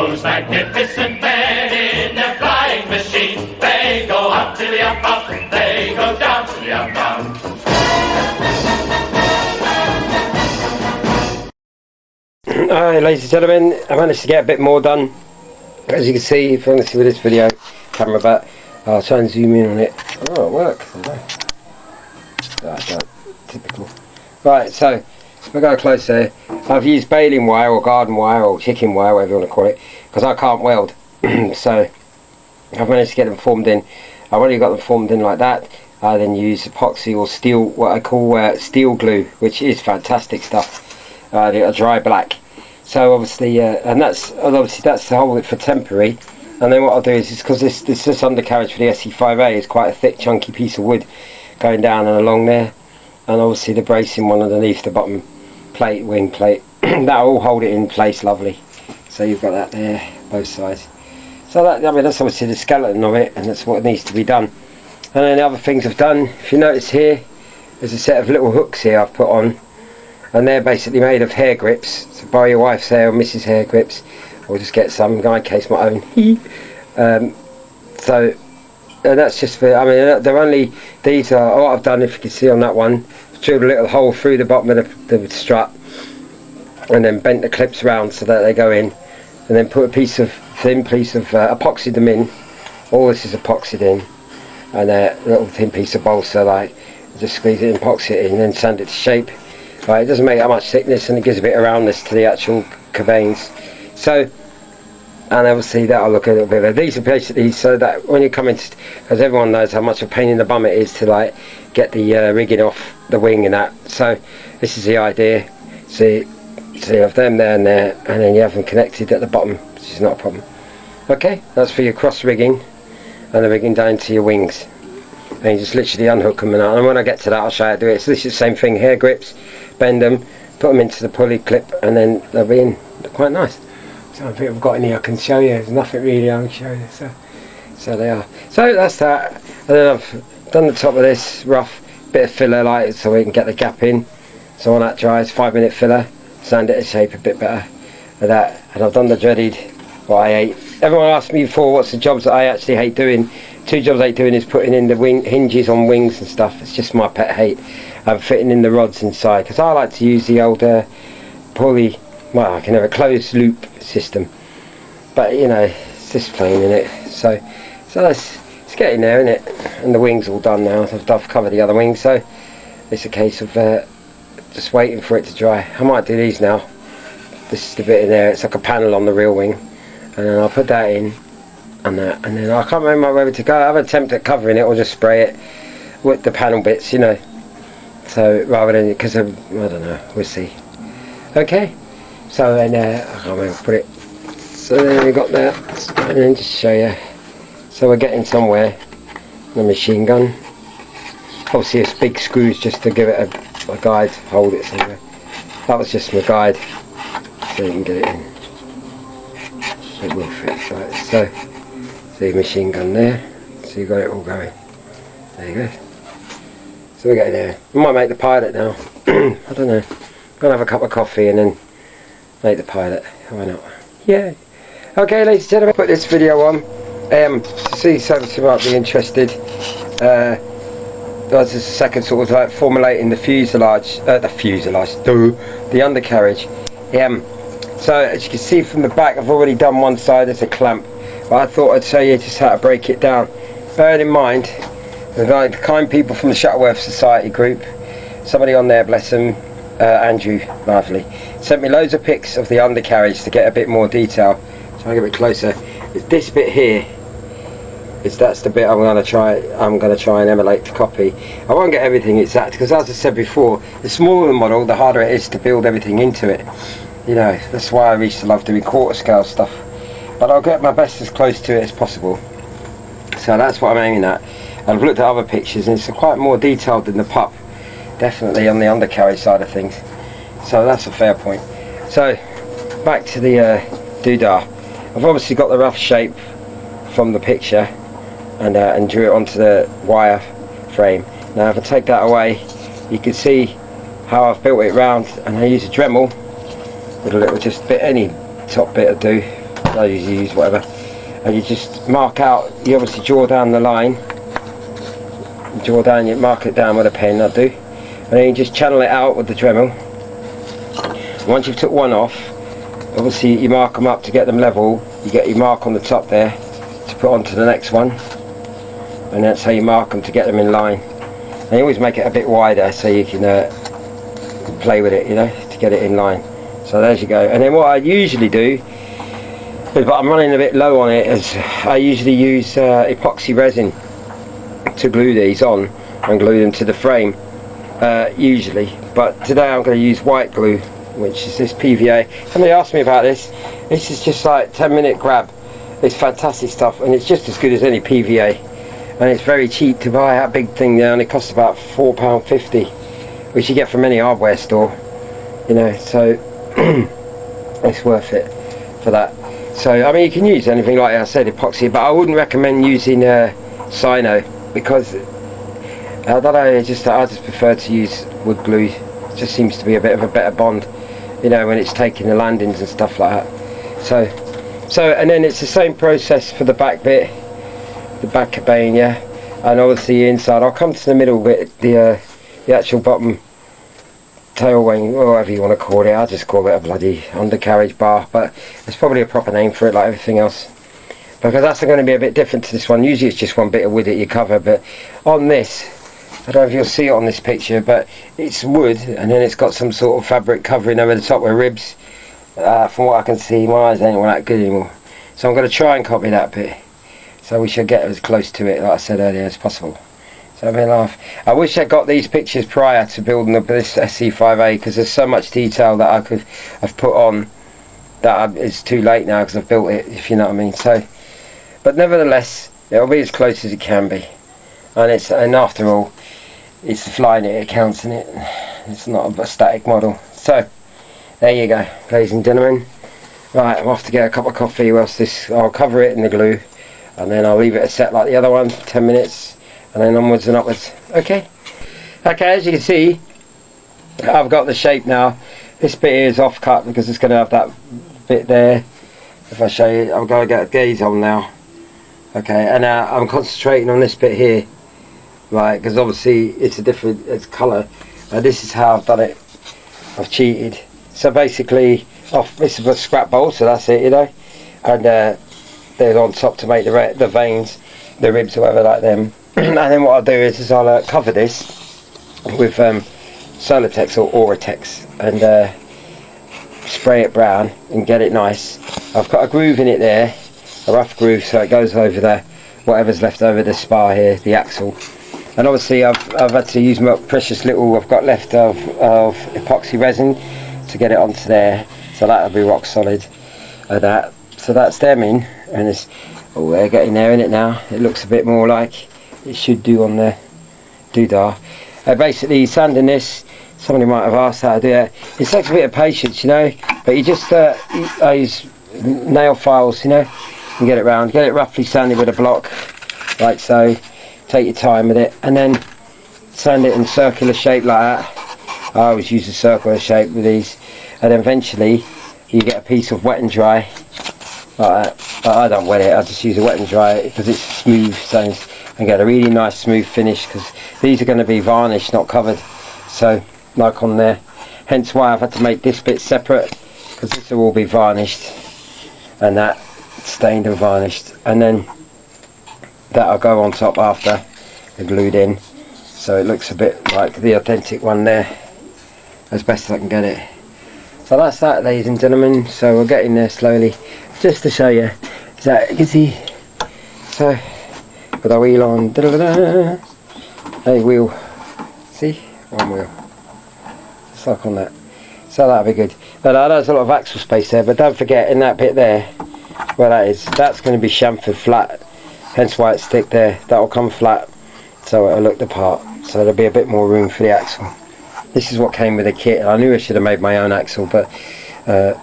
those magnificent men in their flying machine. They go up to the up, up, they go down to the up, down. Alright, ladies and gentlemen, I managed to get a bit more done. As you can see, if you want to see with this video camera, but I'll try and zoom in on it. Oh, it works. Typical. Right, so if I go closer, I've used baling wire or garden wire or chicken wire, whatever you want to call it, because I can't weld. So I've managed to get them formed in. I've already got them formed in like that. I then use epoxy or steel, what I call steel glue, which is fantastic stuff. A dry black. So obviously, and that's to hold it for temporary. And then what I'll do is because this undercarriage for the se5a is quite a thick, chunky piece of wood going down and along there, and obviously the bracing one underneath the bottom plate, wing plate, that'll all hold it in place lovely. So you've got that there, both sides. So that, I mean, that's obviously the skeleton of it, and that's what needs to be done. And then the other things I've done, if you notice here, there's a set of little hooks here I've put on, and they're basically made of hair grips. So borrow your wife's hair or Mrs. hair grips, or just get some, in my case my own. So that's just for, I mean, they're only, these are, what I've done, if you can see on that one, drilled a little hole through the bottom of the strut, and then bent the clips round so that they go in, and then put a thin piece of epoxied them in. All this is epoxied in, and a little thin piece of balsa, like, just squeeze it and epoxy it in, and then sand it to shape. Right, it doesn't make that much thickness, and it gives a bit of roundness to the actual veins. So, and obviously that'll look a little bit better. These are basically so that when you come in, because everyone knows how much a pain in the bum it is to like get the rigging off the wing and that. So this is the idea. So you have them there and there, and then you have them connected at the bottom, which is not a problem. Okay, that's for your cross rigging and the rigging down to your wings. And you just literally unhook them, and when I get to that I'll show you how to do it. So this is the same thing, hair grips, bend them, put them into the pulley clip, and then they'll be in. They're quite nice. So I think I've got any I can show you. There's nothing really I can show you. So they are. So that's that. And then I've done the top of this rough bit of filler, like, so we can get the gap in. So when that dries, 5-minute filler, sand it to shape a bit better with that. And I've done the dreaded, what I hate. Everyone asked me before what's the jobs that I actually hate doing. 2 jobs I hate doing is putting in the wing hinges on wings and stuff. It's just my pet hate. And fitting in the rods inside, because I like to use the old pulley, well, I can have a closed loop system, but you know, it's just plain in it. So let's get in there, innit? And the wing's all done now. I've covered the other wing, so it's a case of just waiting for it to dry. I might do these now. This is the bit in there. It's like a panel on the real wing, and then I'll put that in. And then I can't remember whether to go. I have an attempt at covering it or just spray it with the panel bits, you know. So rather than, because I don't know, we'll see. Okay, so then I can't remember to put it. So then we got that, and then just show you. So we're getting somewhere. The machine gun. Obviously, it's big screws just to give it a guide, hold it somewhere. That was just my guide, so you can get it in. It will fit, right? So. The machine gun there, so you got it all going. There you go. So we're getting there. We might make the pilot now. I don't know. I'm gonna have a cup of coffee and then make the pilot. Why not? Yeah. Okay, ladies and gentlemen, put this video on. See some might be interested. That's the second sort of like formulating the fuselage, the undercarriage. So as you can see from the back, I've already done one side as a clamp. But I thought I'd show you just how to break it down. Bearing in mind, the kind people from the Shuttleworth Society group, somebody on there, bless them, Andrew, lovely, sent me loads of pics of the undercarriage to get a bit more detail. So I'll get a bit closer. It's this bit here. That's the bit I'm going to try and emulate to copy. I won't get everything exact, because as I said before, the smaller the model, the harder it is to build everything into it. You know, that's why I used to love doing quarter scale stuff. But I'll get my best as close to it as possible. So that's what I'm aiming at. And I've looked at other pictures, and it's quite more detailed than the pup, definitely on the undercarriage side of things. So that's a fair point. So back to the doodah. I've obviously got the rough shape from the picture, and drew it onto the wire frame. Now if I take that away, you can see how I've built it round, and I use a Dremel with a little just bit, any top bit will do. I usually use, whatever. And you just mark out, you obviously draw down the line, you mark it down with a pen, I do, and then you just channel it out with the Dremel. Once you've took one off, obviously you mark them up to get them level. You get your mark on the top there to put onto the next one, and that's how you mark them to get them in line. And you always make it a bit wider so you can play with it, you know, to get it in line. So there you go. And then what I usually do, but I'm running a bit low on it, is I usually use epoxy resin to glue these on and glue them to the frame, usually. But today I'm going to use white glue, which is this PVA. Somebody asked me about this. This is just like 10-minute grab. It's fantastic stuff, and it's just as good as any PVA. And it's very cheap to buy that big thing there, and it costs about £4.50, which you get from any hardware store, you know, so it's worth it for that. So I mean, you can use anything, like I said, epoxy, but I wouldn't recommend using se5a, because I don't know, I just prefer to use wood glue. It just seems to be a bit of a better bond, you know, when it's taking the landings and stuff like that. So and then it's the same process for the back bit, the back cabane, yeah, and obviously the inside. I'll come to the middle bit, the actual bottom tail wing, or whatever you want to call it. I just call it a bloody undercarriage bar, but there's probably a proper name for it, like everything else, because that's going to be a bit different to this one. Usually it's just one bit of wood that you cover, but on this, I don't know if you'll see it on this picture, but it's wood, and then it's got some sort of fabric covering over the top with ribs. From what I can see, my eyes ain't all that good anymore, so I'm going to try and copy that bit, so we should get as close to it, like I said earlier, as possible. So I wish I got these pictures prior to building this se5a, because there's so much detail that I could have put on that it's too late now because I've built it, if you know what I mean. So, but nevertheless, it'll be as close as it can be, and after all, it's the flying it counts, in it. It's not a static model. So there you go, ladies and gentlemen. Right, I'm off to get a cup of coffee. I'll cover it in the glue, and then I'll leave it a set like the other one, 10 minutes. And then onwards and upwards. Okay, as you can see, I've got the shape now. This bit here is off cut because it's going to have that bit there. If I show you, I'm going to get a gaze on now. Okay, and I'm concentrating on this bit here, right, because obviously it's a different colour. This is how I've done it. I've cheated. So basically, this is a scrap bowl, so that's it, you know. And they're on top to make the veins, the ribs, or whatever, like them. And then what I'll do is I'll cover this with Solatex or Oratex, and spray it brown and get it nice. I've got a groove in it there, a rough groove, so it goes over the whatever's left over the spar here, the axle. And obviously I've had to use my precious little I've got left of epoxy resin to get it onto there, so that'll be rock solid. So that's them in, and it's they're getting there in it now. It looks a bit more like it should do on the doodah. Basically sanding this, somebody might have asked how to do it. It takes a bit of patience, you know, but you just I use nail files, you know, and get it round, get it roughly sanded with a block, like so. Take your time with it, and then sand it in circular shape like that. I always use a circular shape with these, and then eventually you get a piece of wet and dry like that. But I don't wet it, I just use a wet and dry because it's smooth, so and get a really nice smooth finish, because these are going to be varnished, not covered, so like on there. Hence why I've had to make this bit separate, because this will all be varnished and that stained and varnished, and then that'll go on top after they're glued in, so it looks a bit like the authentic one there, as best as I can get it. So that's that, ladies and gentlemen. So we're getting there slowly, just to show you. Is that you can see? So with our wheel on, a wheel, see, one wheel, just like on that. So that'll be good. But there's a lot of axle space there, but don't forget, in that bit there, where that is, that's going to be chamfered flat, hence why it's thick there. That'll come flat, so it'll look the part, so there'll be a bit more room for the axle. This is what came with the kit. I knew I should have made my own axle, but I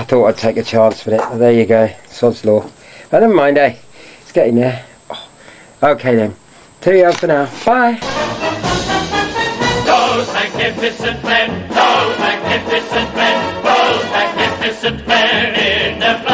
thought I'd take a chance with it. But there you go, sod's law. But never mind, eh? It's getting there. Oh. Okay then. Cheerio for now. Bye. Those magnificent men, those magnificent men, those magnificent men in the